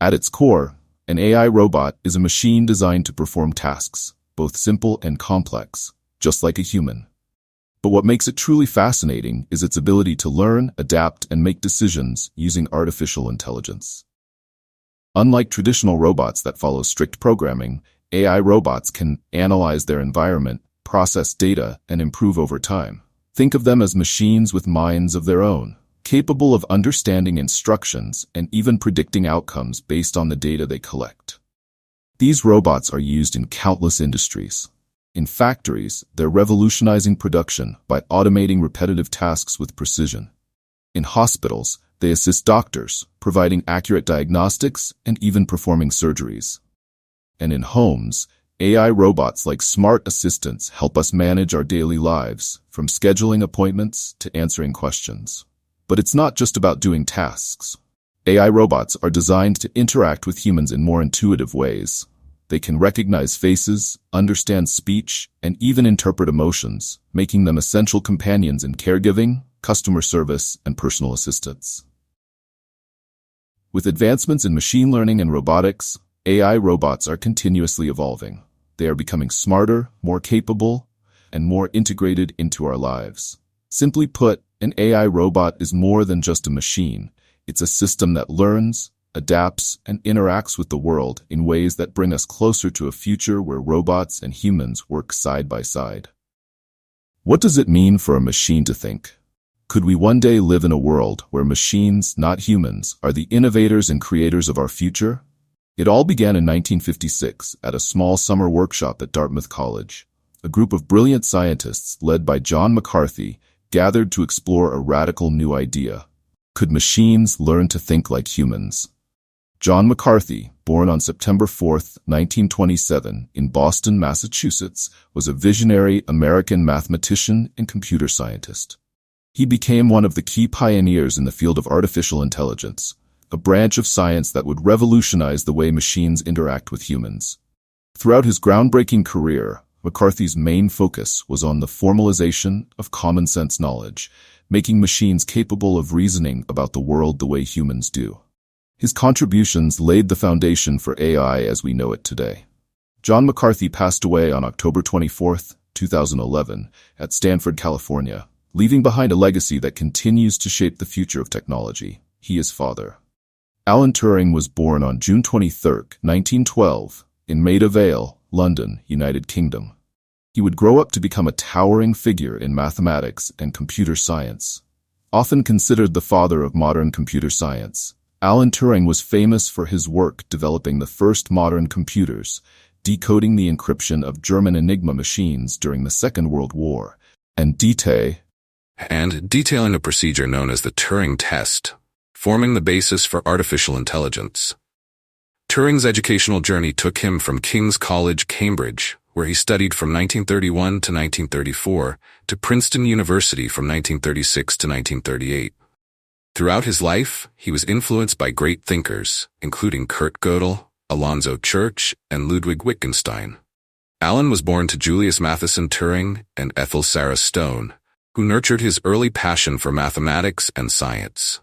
At its core, an AI robot is a machine designed to perform tasks, both simple and complex, just like a human. But what makes it truly fascinating is its ability to learn, adapt, and make decisions using artificial intelligence. Unlike traditional robots that follow strict programming, AI robots can analyze their environment, process data, and improve over time. Think of them as machines with minds of their own, capable of understanding instructions and even predicting outcomes based on the data they collect. These robots are used in countless industries. In factories, they're revolutionizing production by automating repetitive tasks with precision. In hospitals, they assist doctors, providing accurate diagnostics and even performing surgeries. And in homes, AI robots like smart assistants help us manage our daily lives, from scheduling appointments to answering questions. But it's not just about doing tasks. AI robots are designed to interact with humans in more intuitive ways. They can recognize faces, understand speech, and even interpret emotions, making them essential companions in caregiving, customer service, and personal assistance. With advancements in machine learning and robotics, AI robots are continuously evolving. They are becoming smarter, more capable, and more integrated into our lives. Simply put, an AI robot is more than just a machine. It's a system that learns, adapts, and interacts with the world in ways that bring us closer to a future where robots and humans work side by side. What does it mean for a machine to think? Could we one day live in a world where machines, not humans, are the innovators and creators of our future? It all began in 1956 at a small summer workshop at Dartmouth College. A group of brilliant scientists led by John McCarthy gathered to explore a radical new idea. Could machines learn to think like humans? John McCarthy, born on September 4, 1927, in Boston, Massachusetts, was a visionary American mathematician and computer scientist. He became one of the key pioneers in the field of artificial intelligence, a branch of science that would revolutionize the way machines interact with humans. Throughout his groundbreaking career, McCarthy's main focus was on the formalization of common-sense knowledge, making machines capable of reasoning about the world the way humans do. His contributions laid the foundation for AI as we know it today. John McCarthy passed away on October 24, 2011, at Stanford, California, leaving behind a legacy that continues to shape the future of technology. He is father. Alan Turing was born on June 23, 1912, in Maida Vale, London, United Kingdom. He would grow up to become a towering figure in mathematics and computer science. Often considered the father of modern computer science, Alan Turing was famous for his work developing the first modern computers, decoding the encryption of German Enigma machines during the Second World War, and detailing a procedure known as the Turing test, forming the basis for artificial intelligence. Turing's educational journey took him from King's College, Cambridge, where he studied from 1931 to 1934, to Princeton University from 1936 to 1938. Throughout his life, he was influenced by great thinkers, including Kurt Gödel, Alonzo Church, and Ludwig Wittgenstein. Alan was born to Julius Matheson Turing and Ethel Sarah Stone, who nurtured his early passion for mathematics and science.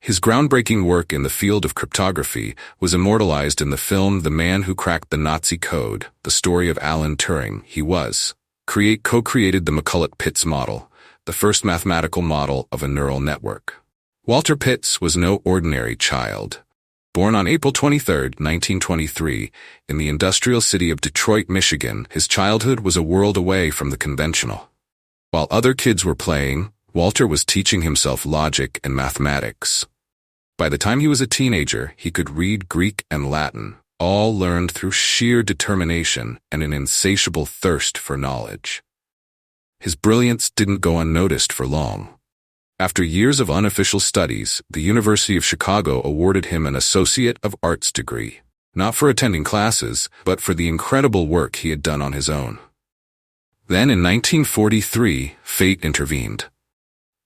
His groundbreaking work in the field of cryptography was immortalized in the film The Man Who Cracked the Nazi Code, the story of Alan Turing. He co-created the McCulloch-Pitts model, the first mathematical model of a neural network. Walter Pitts was no ordinary child. Born on April 23, 1923, in the industrial city of Detroit, Michigan, his childhood was a world away from the conventional. While other kids were playing, Walter was teaching himself logic and mathematics. By the time he was a teenager, he could read Greek and Latin, all learned through sheer determination and an insatiable thirst for knowledge. His brilliance didn't go unnoticed for long. After years of unofficial studies, the University of Chicago awarded him an Associate of Arts degree, not for attending classes, but for the incredible work he had done on his own. Then in 1943, fate intervened.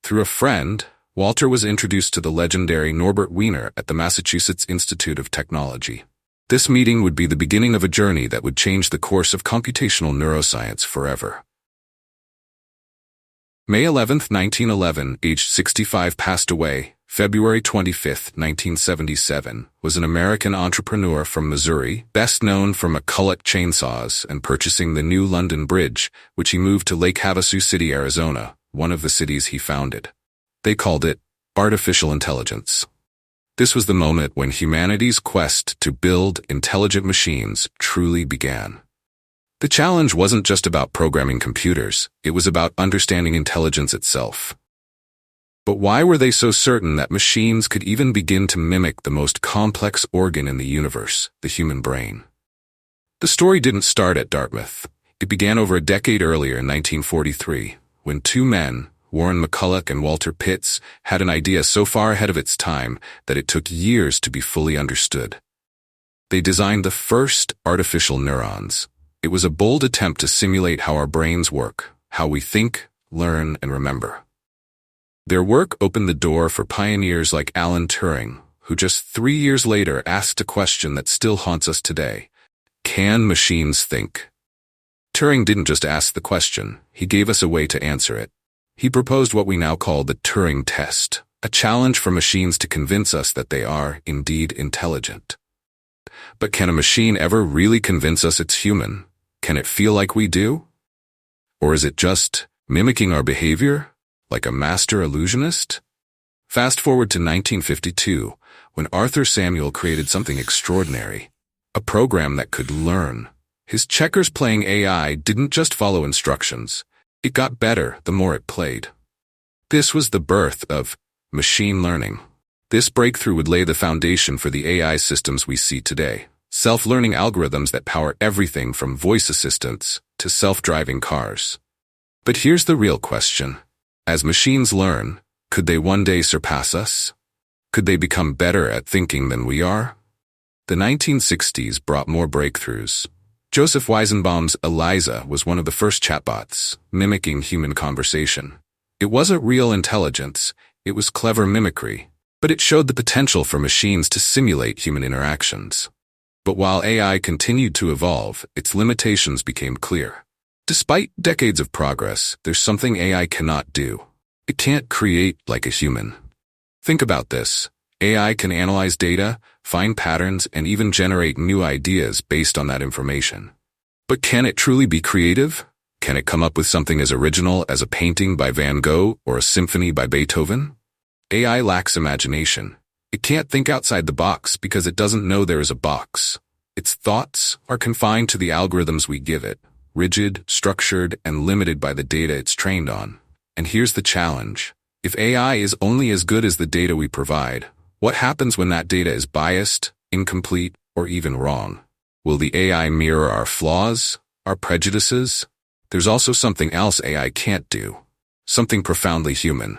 Through a friend, Walter was introduced to the legendary Norbert Wiener at the Massachusetts Institute of Technology. This meeting would be the beginning of a journey that would change the course of computational neuroscience forever. May 11, 1911, aged 65, passed away, February 25, 1977, was an American entrepreneur from Missouri, best known for McCulloch chainsaws and purchasing the New London Bridge, which he moved to Lake Havasu City, Arizona, one of the cities he founded. They called it artificial intelligence. This was the moment when humanity's quest to build intelligent machines truly began. The challenge wasn't just about programming computers, it was about understanding intelligence itself. But why were they so certain that machines could even begin to mimic the most complex organ in the universe, the human brain? The story didn't start at Dartmouth. It began over a decade earlier in 1943, when two men, Warren McCulloch and Walter Pitts, had an idea so far ahead of its time that it took years to be fully understood. They designed the first artificial neurons. It was a bold attempt to simulate how our brains work, how we think, learn, and remember. Their work opened the door for pioneers like Alan Turing, who just 3 years later asked a question that still haunts us today. Can machines think? Turing didn't just ask the question, he gave us a way to answer it. He proposed what we now call the Turing test, a challenge for machines to convince us that they are indeed intelligent. But can a machine ever really convince us it's human? Can it feel like we do? Or is it just mimicking our behavior? Like a master illusionist? Fast forward to 1952, when Arthur Samuel created something extraordinary, a program that could learn. His checkers-playing AI didn't just follow instructions. It got better the more it played. This was the birth of machine learning. This breakthrough would lay the foundation for the AI systems we see today, self-learning algorithms that power everything from voice assistants to self-driving cars. But here's the real question. As machines learn, could they one day surpass us? Could they become better at thinking than we are? The 1960s brought more breakthroughs. Joseph Weizenbaum's ELIZA was one of the first chatbots, mimicking human conversation. It wasn't real intelligence, it was clever mimicry, but it showed the potential for machines to simulate human interactions. But while AI continued to evolve, its limitations became clear. Despite decades of progress, there's something AI cannot do. It can't create like a human. Think about this. AI can analyze data, find patterns, and even generate new ideas based on that information. But can it truly be creative? Can it come up with something as original as a painting by Van Gogh or a symphony by Beethoven? AI lacks imagination. It can't think outside the box because it doesn't know there is a box. Its thoughts are confined to the algorithms we give it, rigid, structured, and limited by the data it's trained on. And here's the challenge. If AI is only as good as the data we provide, what happens when that data is biased, incomplete, or even wrong? Will the AI mirror our flaws, our prejudices? There's also something else AI can't do. Something profoundly human.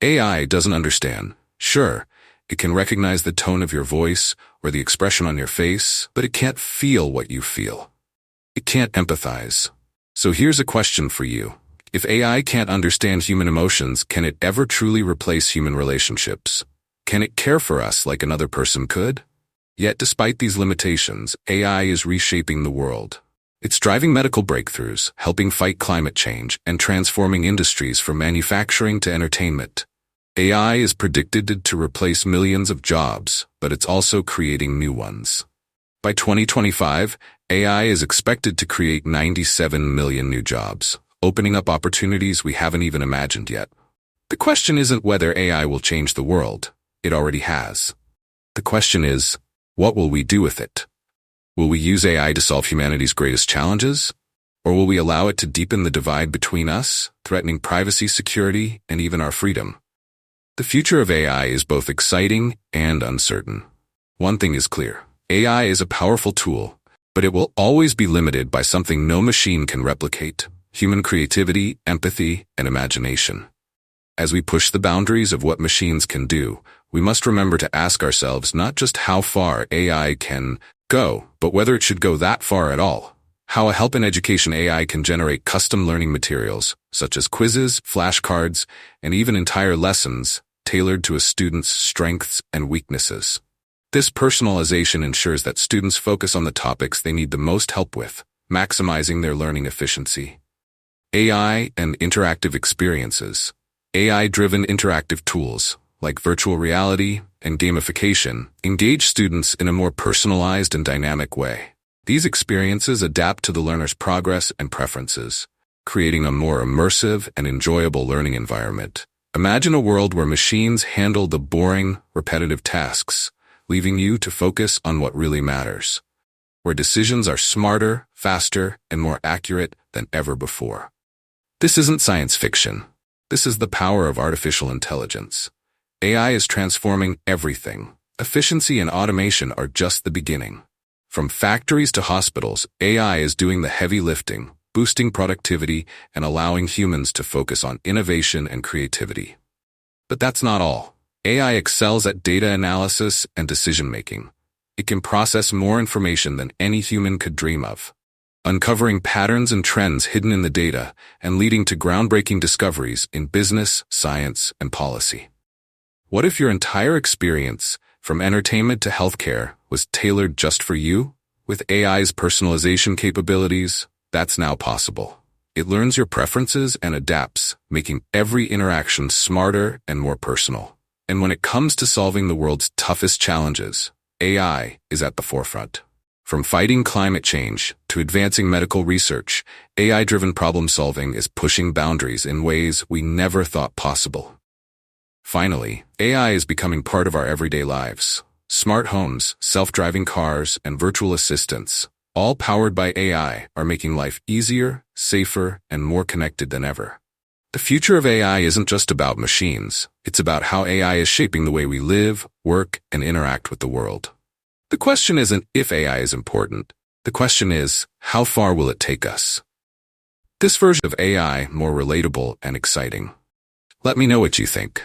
AI doesn't understand. Sure, it can recognize the tone of your voice or the expression on your face, but it can't feel what you feel. It can't empathize. So here's a question for you. If AI can't understand human emotions, can it ever truly replace human relationships? Can it care for us like another person could? Yet despite these limitations, AI is reshaping the world. It's driving medical breakthroughs, helping fight climate change, and transforming industries from manufacturing to entertainment. AI is predicted to replace millions of jobs, but it's also creating new ones. By 2025, AI is expected to create 97 million new jobs, opening up opportunities we haven't even imagined yet. The question isn't whether AI will change the world. It already has. The question is, what will we do with it? Will we use AI to solve humanity's greatest challenges? Or will we allow it to deepen the divide between us, threatening privacy, security, and even our freedom? The future of AI is both exciting and uncertain. One thing is clear. AI is a powerful tool, but it will always be limited by something no machine can replicate: human creativity, empathy, and imagination. As we push the boundaries of what machines can do, we must remember to ask ourselves not just how far AI can go, but whether it should go that far at all. How a help in education AI can generate custom learning materials, such as quizzes, flashcards, and even entire lessons tailored to a student's strengths and weaknesses. This personalization ensures that students focus on the topics they need the most help with, maximizing their learning efficiency. AI and interactive experiences. AI-driven interactive tools, like virtual reality and gamification, engage students in a more personalized and dynamic way. These experiences adapt to the learner's progress and preferences, creating a more immersive and enjoyable learning environment. Imagine a world where machines handle the boring, repetitive tasks, leaving you to focus on what really matters, where decisions are smarter, faster, and more accurate than ever before. This isn't science fiction. This is the power of artificial intelligence. AI is transforming everything. Efficiency and automation are just the beginning. From factories to hospitals, AI is doing the heavy lifting, boosting productivity and allowing humans to focus on innovation and creativity. But that's not all. AI excels at data analysis and decision-making. It can process more information than any human could dream of, uncovering patterns and trends hidden in the data and leading to groundbreaking discoveries in business, science, and policy. What if your entire experience, from entertainment to healthcare, was tailored just for you? With AI's personalization capabilities, that's now possible. It learns your preferences and adapts, making every interaction smarter and more personal. And when it comes to solving the world's toughest challenges, AI is at the forefront. From fighting climate change to advancing medical research, AI-driven problem-solving is pushing boundaries in ways we never thought possible. Finally, AI is becoming part of our everyday lives. Smart homes, self-driving cars, and virtual assistants, all powered by AI, are making life easier, safer, and more connected than ever. The future of AI isn't just about machines. It's about how AI is shaping the way we live, work, and interact with the world. The question isn't if AI is important. The question is, how far will it take us? This version of AI more relatable and exciting. Let me know what you think.